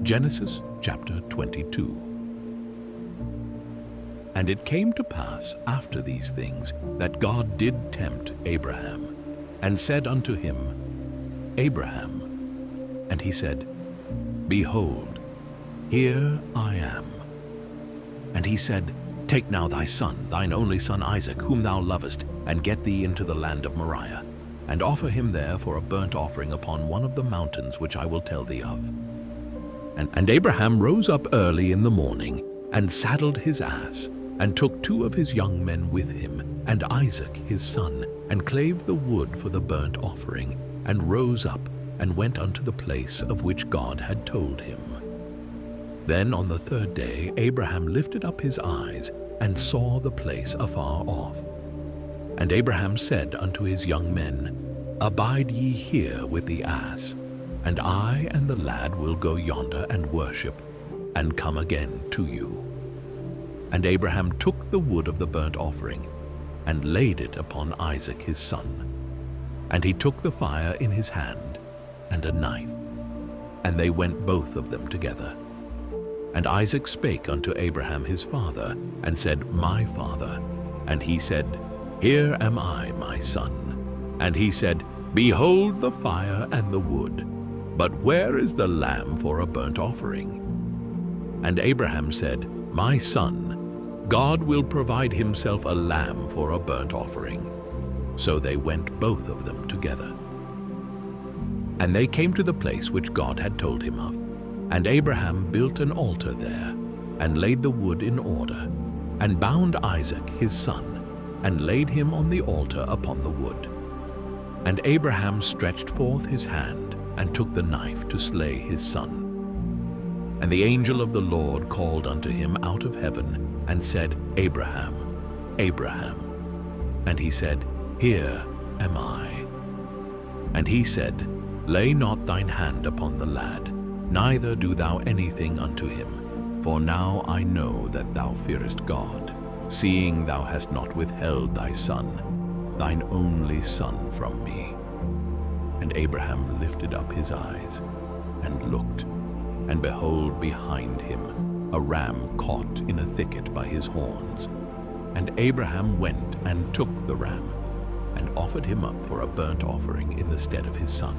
Genesis chapter 22. And it came to pass after these things that God did tempt Abraham, and said unto him, Abraham. And he said, Behold, here I am. And he said, Take now thy son, thine only son Isaac, whom thou lovest, and get thee into the land of Moriah, and offer him there for a burnt offering upon one of the mountains which I will tell thee of. And Abraham rose up early in the morning, and saddled his ass, and took 2 of his young men with him, and Isaac his son, and clave the wood for the burnt offering, and rose up, and went unto the place of which God had told him. Then on the 3rd day Abraham lifted up his eyes, and saw the place afar off. And Abraham said unto his young men, Abide ye here with the ass, and I and the lad will go yonder and worship, and come again to you. And Abraham took the wood of the burnt offering, and laid it upon Isaac his son. And he took the fire in his hand, and a knife, and they went both of them together. And Isaac spake unto Abraham his father, and said, My father. And he said, Here am I, my son. And he said, Behold the fire and the wood, but where is the lamb for a burnt offering? And Abraham said, My son, God will provide himself a lamb for a burnt offering. So they went both of them together. And they came to the place which God had told him of. And Abraham built an altar there, and laid the wood in order, and bound Isaac his son, and laid him on the altar upon the wood. And Abraham stretched forth his hand, and took the knife to slay his son. And the angel of the Lord called unto him out of heaven, and said, Abraham, Abraham. And he said, Here am I. And he said, Lay not thine hand upon the lad, neither do thou anything unto him. For now I know that thou fearest God, seeing thou hast not withheld thy son, thine only son, from me. And Abraham lifted up his eyes, and looked, and behold, behind him a ram caught in a thicket by his horns. And Abraham went and took the ram, and offered him up for a burnt offering in the stead of his son.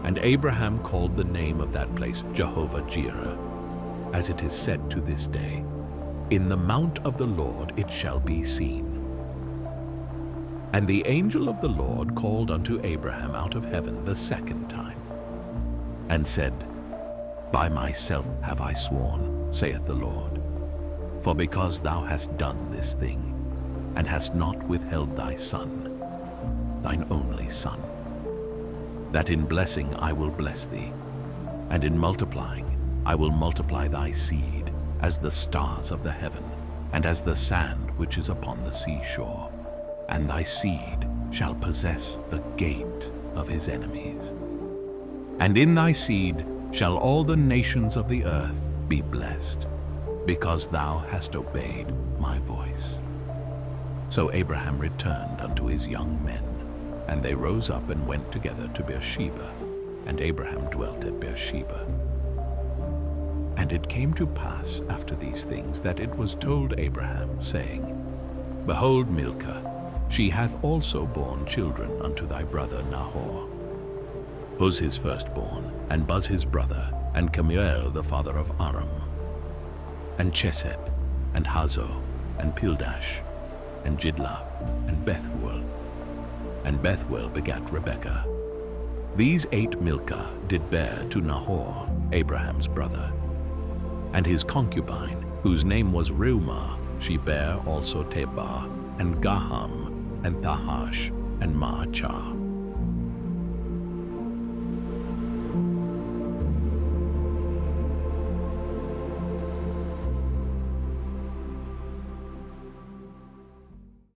And Abraham called the name of that place Jehovahjireh, as it is said to this day, In the mount of the Lord it shall be seen. And the angel of the Lord called unto Abraham out of heaven the 2nd time, and said, By myself have I sworn, saith the Lord, for because thou hast done this thing, and hast not withheld thy son, thine only son, that in blessing I will bless thee, and in multiplying I will multiply thy seed as the stars of the heaven, and as the sand which is upon the seashore. And thy seed shall possess the gate of his enemies. And in thy seed shall all the nations of the earth be blessed, because thou hast obeyed my voice. So Abraham returned unto his young men, and they rose up and went together to Beersheba, and Abraham dwelt at Beersheba. And it came to pass after these things that it was told Abraham, saying, Behold, Milcah, she hath also borne children unto thy brother Nahor. Huz his firstborn, and Buz his brother, and Kemuel the father of Aram, and Chesed, and Hazo, and Pildash, and Jidlaph, and Bethuel. And Bethuel begat Rebekah. These 8 Milcah did bear to Nahor, Abraham's brother. And his concubine, whose name was Reumah, she bare also Tebah, and Gaham, and Thahash, and Maachah.